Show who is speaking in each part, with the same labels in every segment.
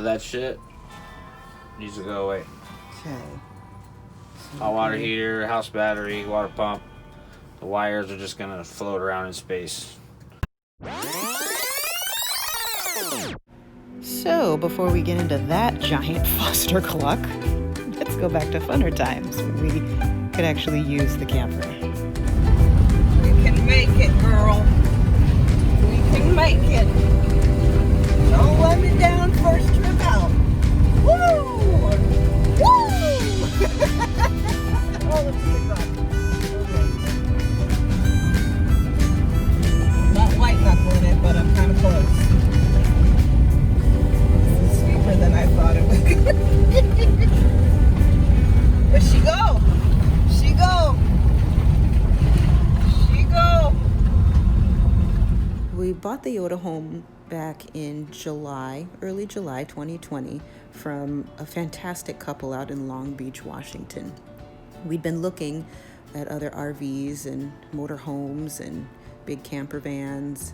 Speaker 1: of that shit needs to go away.
Speaker 2: Okay.
Speaker 1: Hot water heater, house battery, water pump. The wires are just gonna float around in space.
Speaker 2: So, before we get into that giant Foster clock, let's go back to funner times when we could actually use the camper.
Speaker 3: We can make it, girl. We can make it. Don't let me down first trip out. Woo! Woo! Oh, let's get back. Okay. Not white knuckling it, but I'm kind of close. It's steeper than I thought it was going to be. But she go. She go. She go.
Speaker 2: We bought the YotaHome back in early July 2020, from a fantastic couple out in Long Beach, Washington. We'd been looking at other RVs and motorhomes and big camper vans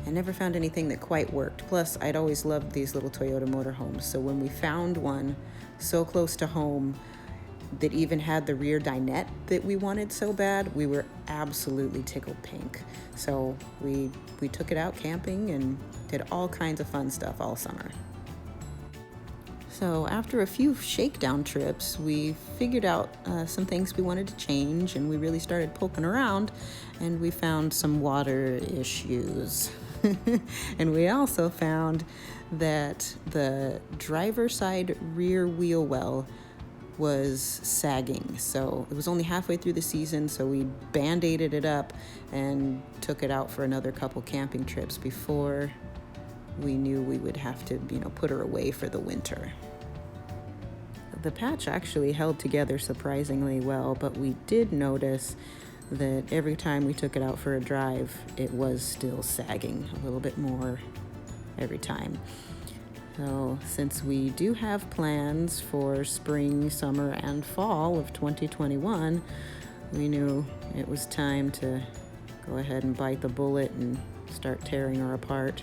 Speaker 2: and never found anything that quite worked. Plus, I'd always loved these little Toyota motorhomes. So when we found one so close to home that even had the rear dinette that we wanted so bad, we were absolutely tickled pink. So we took it out camping and did all kinds of fun stuff all summer. So after a few shakedown trips, we figured out some things we wanted to change, and we really started poking around, and we found some water issues. And we also found that the driver's side rear wheel well was sagging. So it was only halfway through the season, so we band-aided it up and took it out for another couple camping trips before we knew we would have to, put her away for the winter. The patch actually held together surprisingly well, but we did notice that every time we took it out for a drive, it was still sagging a little bit more every time. So since we do have plans for spring, summer, and fall of 2021, we knew it was time to go ahead and bite the bullet and start tearing her apart.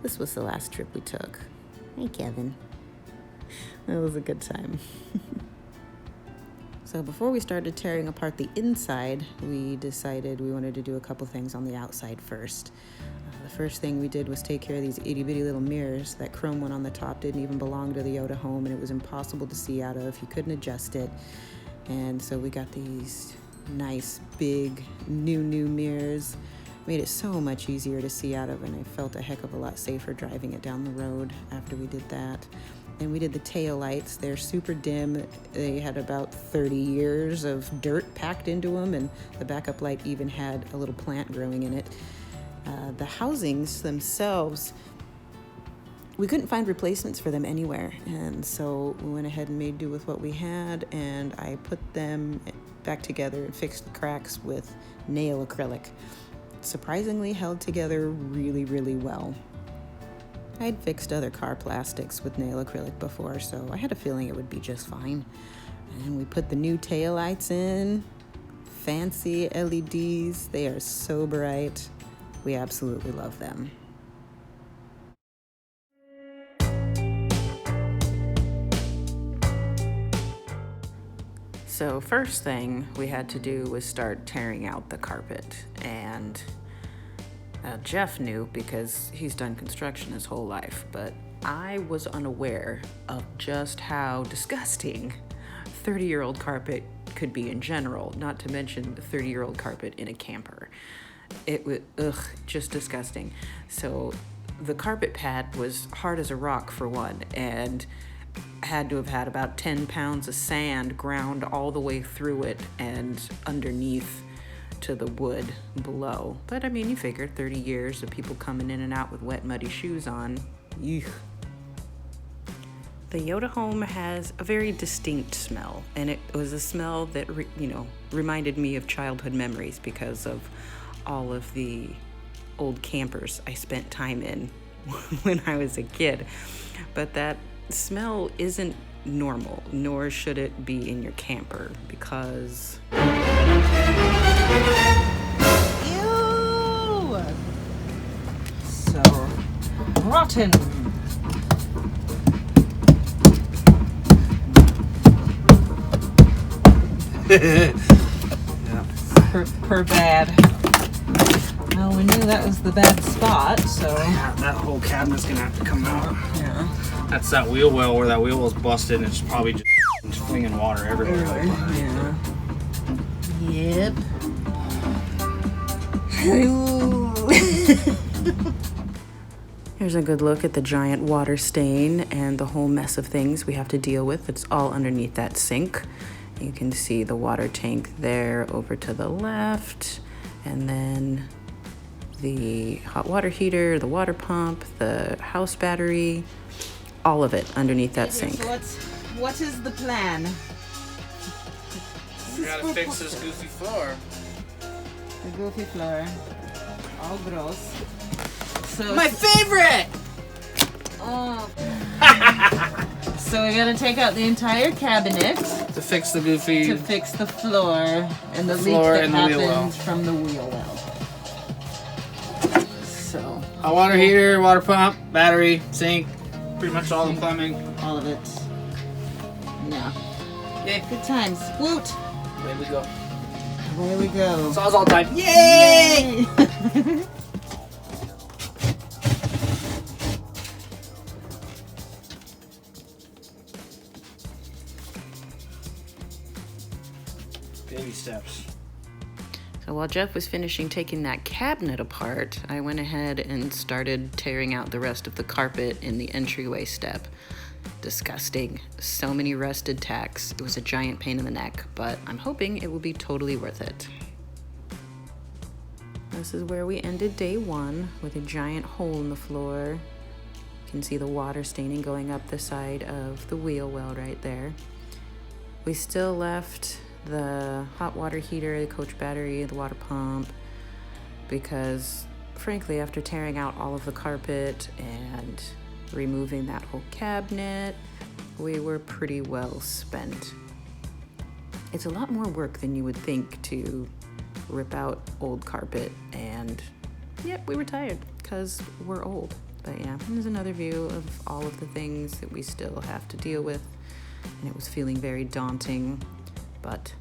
Speaker 2: This was the last trip we took. Hey, Kevin. It was a good time. So before we started tearing apart the inside, we decided we wanted to do a couple things on the outside first. The first thing we did was take care of these itty-bitty little mirrors. That chrome one on the top didn't even belong to the YotaHome, and it was impossible to see out of. You couldn't adjust it. And so we got these nice, big, new mirrors. Made it so much easier to see out of, and I felt a heck of a lot safer driving it down the road after we did that. And we did the tail lights. They're super dim. They had about 30 years of dirt packed into them, and the backup light even had a little plant growing in it. The housings themselves, we couldn't find replacements for them anywhere, and so we went ahead and made do with what we had, and I put them back together and fixed the cracks with nail acrylic. Surprisingly held together really, really well. I'd fixed other car plastics with nail acrylic before, so I had a feeling it would be just fine. And we put the new taillights in. Fancy LEDs. They are so bright. We absolutely love them. So first thing we had to do was start tearing out the carpet, and Jeff knew because he's done construction his whole life, but I was unaware of just how disgusting 30-year-old carpet could be in general, not to mention the 30-year-old carpet in a camper. It was, just disgusting. So the carpet pad was hard as a rock for one, and had to have had about 10 pounds of sand ground all the way through it and underneath to the wood below. But I mean, you figure 30 years of people coming in and out with wet, muddy shoes on. Eugh. The YotaHome has a very distinct smell, and it was a smell that, reminded me of childhood memories because of all of the old campers I spent time in when I was a kid. But that smell isn't normal, nor should it be in your camper, because
Speaker 3: Ew! So rotten.
Speaker 1: Yeah.
Speaker 3: Per bad. Well, we knew that was the bad spot, so.
Speaker 1: Yeah, that whole cabinet's gonna have to come out.
Speaker 3: Yeah.
Speaker 1: That's that wheel well where that wheel was busted and it's probably just flinging water everywhere.
Speaker 3: Yeah. Yep.
Speaker 2: Here's a good look at the giant water stain and the whole mess of things we have to deal with. It's all underneath that sink. You can see the water tank there over to the left, and then the hot water heater, the water pump, the house battery, all of it underneath that sink.
Speaker 3: So what is the plan?
Speaker 1: We gotta fix this goofy floor.
Speaker 3: The goofy floor. All gross. So
Speaker 1: My favorite!
Speaker 3: Oh. So we gotta take out the entire cabinet
Speaker 1: To fix the goofy.
Speaker 3: to fix the floor and the leak
Speaker 1: floor
Speaker 3: that
Speaker 1: and the wheel well.
Speaker 3: happens from the wheel well. So
Speaker 1: Hot water heater, water pump, battery, sink, pretty much all the plumbing.
Speaker 3: all of it. Yeah.
Speaker 1: Yeah,
Speaker 3: Good times. Woot!
Speaker 1: there we go.
Speaker 3: There we go.
Speaker 1: Saw's all time. Yay!
Speaker 3: Yay!
Speaker 1: Baby steps.
Speaker 2: So while Jeff was finishing taking that cabinet apart, I went ahead and started tearing out the rest of the carpet in the entryway step. Disgusting. So many rusted tacks. It was a giant pain in the neck, but I'm hoping it will be totally worth it. This is where we ended day one, with a giant hole in the floor. You can see the water staining going up the side of the wheel well right there. We still left the hot water heater, the coach battery, the water pump, because frankly, after tearing out all of the carpet and removing that whole cabinet, we were pretty well spent. It's a lot more work than you would think to rip out old carpet, and yep, we were tired because we're old. But yeah, there's another view of all of the things that we still have to deal with, and it was feeling very daunting, but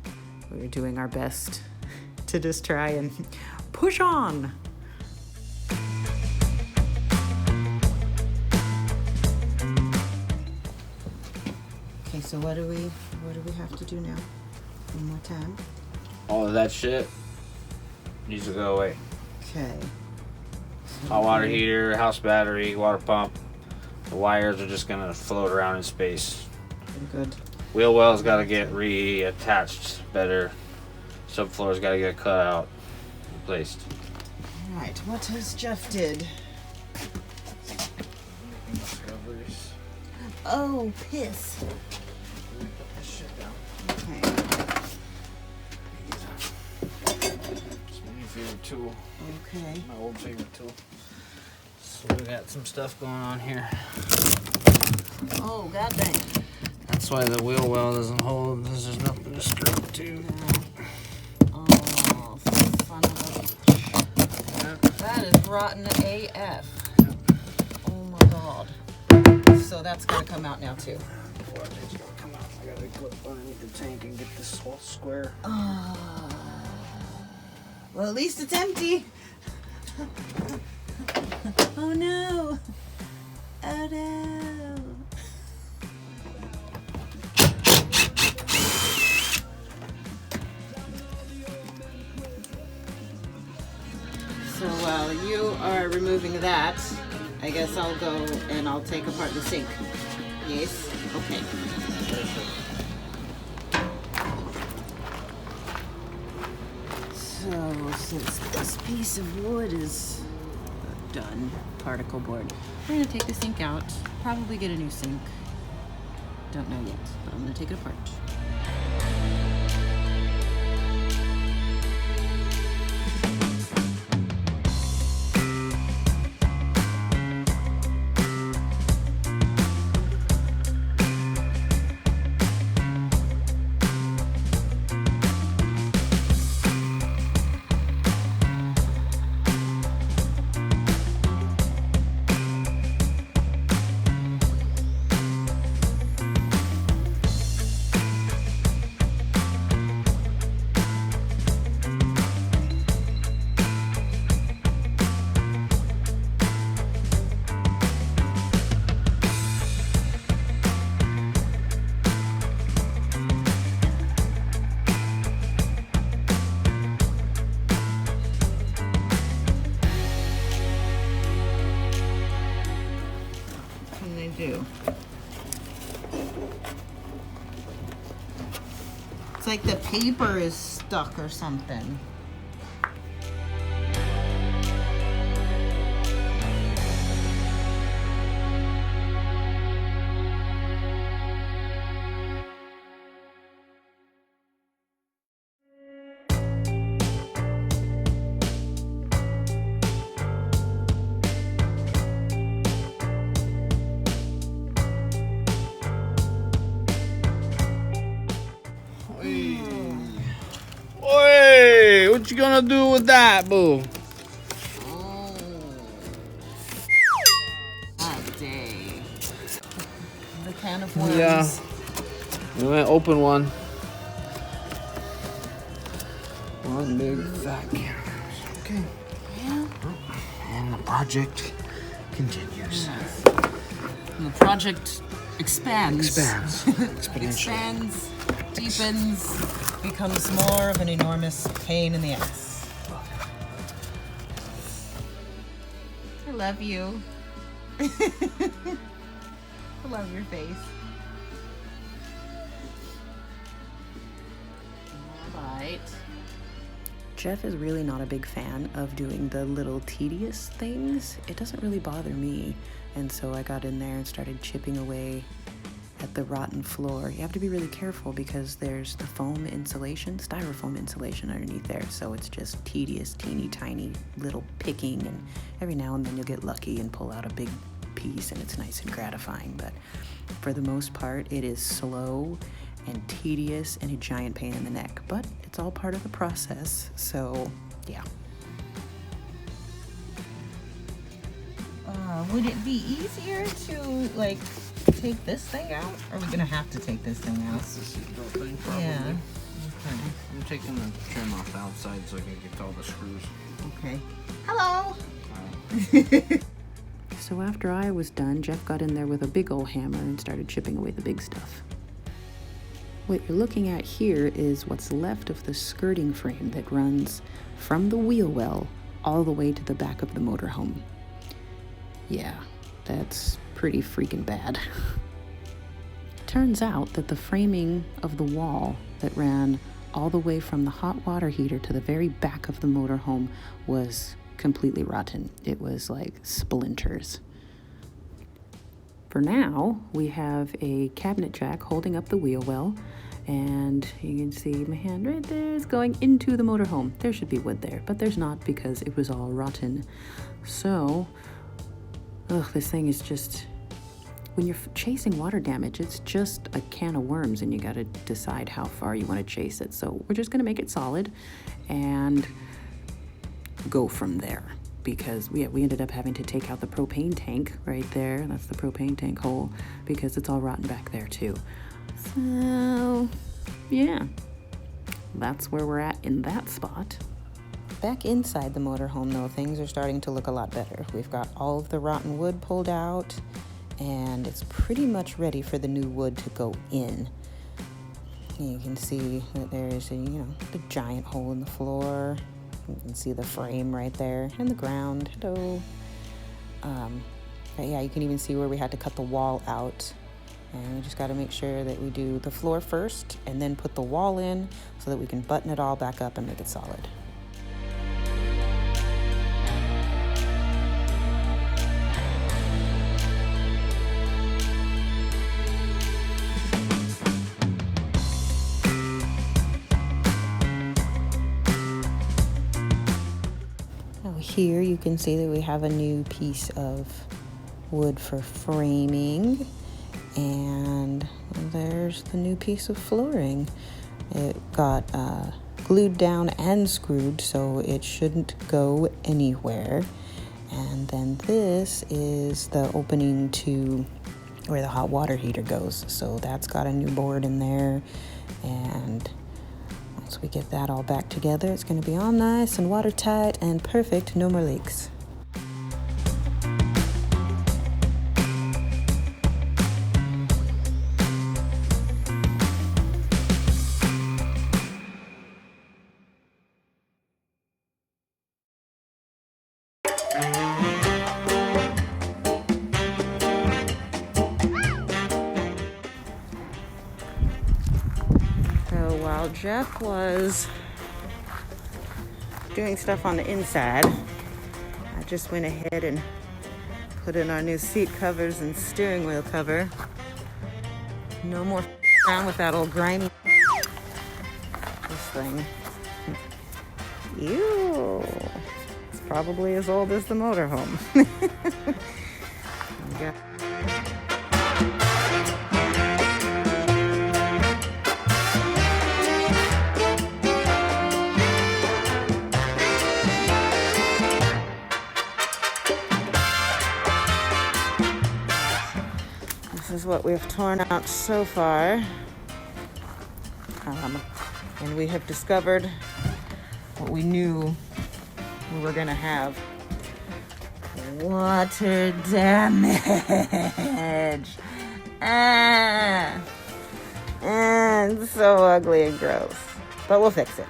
Speaker 2: we were doing our best to just try and push on.
Speaker 3: Okay, so what do we have to do now? One more time.
Speaker 1: All of that shit needs to go away.
Speaker 3: Okay.
Speaker 1: Hot water heater, house battery, water pump. The wires are just gonna float around in space.
Speaker 3: Good.
Speaker 1: Wheel well's gotta get reattached better. Subfloor's gotta get cut out, replaced.
Speaker 3: All right. What has Jeff did? Oh, piss. Okay.
Speaker 1: It's my new favorite tool.
Speaker 3: Okay.
Speaker 1: My old favorite tool. So we got some stuff going on here.
Speaker 3: Oh, god dang.
Speaker 1: That's why the wheel well doesn't hold, because there's nothing to screw it to.
Speaker 3: Oh, son of a bitch. That is rotten AF. Oh my god. So that's gonna come out now too.
Speaker 1: Before it's gonna come out, I gotta clip underneath the tank and get this whole square.
Speaker 3: Well, at least it's empty. Oh no. Oh no. So while you are removing that, I guess I'll go and I'll take apart the sink. Yes? Okay. So since this piece of wood is done, particle board,
Speaker 2: We're gonna take the sink out, probably get a new sink. Don't know yet, but I'm gonna take it apart.
Speaker 3: like the paper is stuck or something.
Speaker 1: Hey, what you gonna do with that, boo?
Speaker 3: Oh. That day. The can of worms.
Speaker 1: Yeah. We might open one. One big fat can. Okay.
Speaker 3: Yeah.
Speaker 1: And the project continues.
Speaker 3: And the project expands.
Speaker 1: Expands. Exponentially.
Speaker 3: Expands, deepens, becomes more of an enormous pain in the ass. I love you. I love your face. All right.
Speaker 2: Jeff is really not a big fan of doing the little tedious things. It doesn't really bother me. And so I got in there and started chipping away at the rotten floor. You have to be really careful because there's the foam insulation, styrofoam insulation underneath there. So it's just tedious, teeny tiny little picking. And every now and then you'll get lucky and pull out a big piece and it's nice and gratifying. But for the most part, it is slow and tedious and a giant pain in the neck. But it's all part of the process. So yeah.
Speaker 3: Would it be easier to like take this thing out? Or are we gonna have to take this thing out?
Speaker 1: That's the seatbelt thing, probably.
Speaker 3: Yeah. Okay.
Speaker 1: I'm taking the trim off the outside so I can get to all the screws.
Speaker 3: Okay. Hello.
Speaker 2: So after I was done, Jeff got in there with a big old hammer and started chipping away the big stuff. What you're looking at here is what's left of the skirting frame that runs from the wheel well all the way to the back of the motorhome. Yeah, that's pretty freaking bad. Turns out that the framing of the wall that ran all the way from the hot water heater to the very back of the motorhome was completely rotten. It was like splinters. For now, we have a cabinet jack holding up the wheel well, and you can see my hand right there is going into the motorhome. There should be wood there, but there's not because it was all rotten. So, this thing is just, when you're chasing water damage, it's just a can of worms and you gotta decide how far you wanna chase it. So we're just gonna make it solid and go from there. Because we ended up having to take out the propane tank right there. That's the propane tank hole because it's all rotten back there too. So, yeah, that's where we're at in that spot. Back inside the motorhome though, things are starting to look a lot better. We've got all of the rotten wood pulled out and it's pretty much ready for the new wood to go in. You can see that there's the giant hole in the floor. You can see the frame right there and the ground. Hello. But yeah, you can even see where we had to cut the wall out. And we just got to make sure that we do the floor first and then put the wall in so that we can button it all back up and make it solid. Here you can see that we have a new piece of wood for framing, and there's the new piece of flooring. It got glued down and screwed, so it shouldn't go anywhere. And then this is the opening to where the hot water heater goes, so that's got a new board in there. And once we get that all back together, it's going to be all nice and watertight and perfect, no more leaks. while Jeff was doing stuff on the inside, I just went ahead and put in our new seat covers and steering wheel cover. No more around with that old grimy this thing. Ew. It's probably as old as the motorhome. Yeah. This is what we've torn out so far. And we have discovered what we knew we were gonna have. Water damage. And so ugly and gross. But we'll fix it.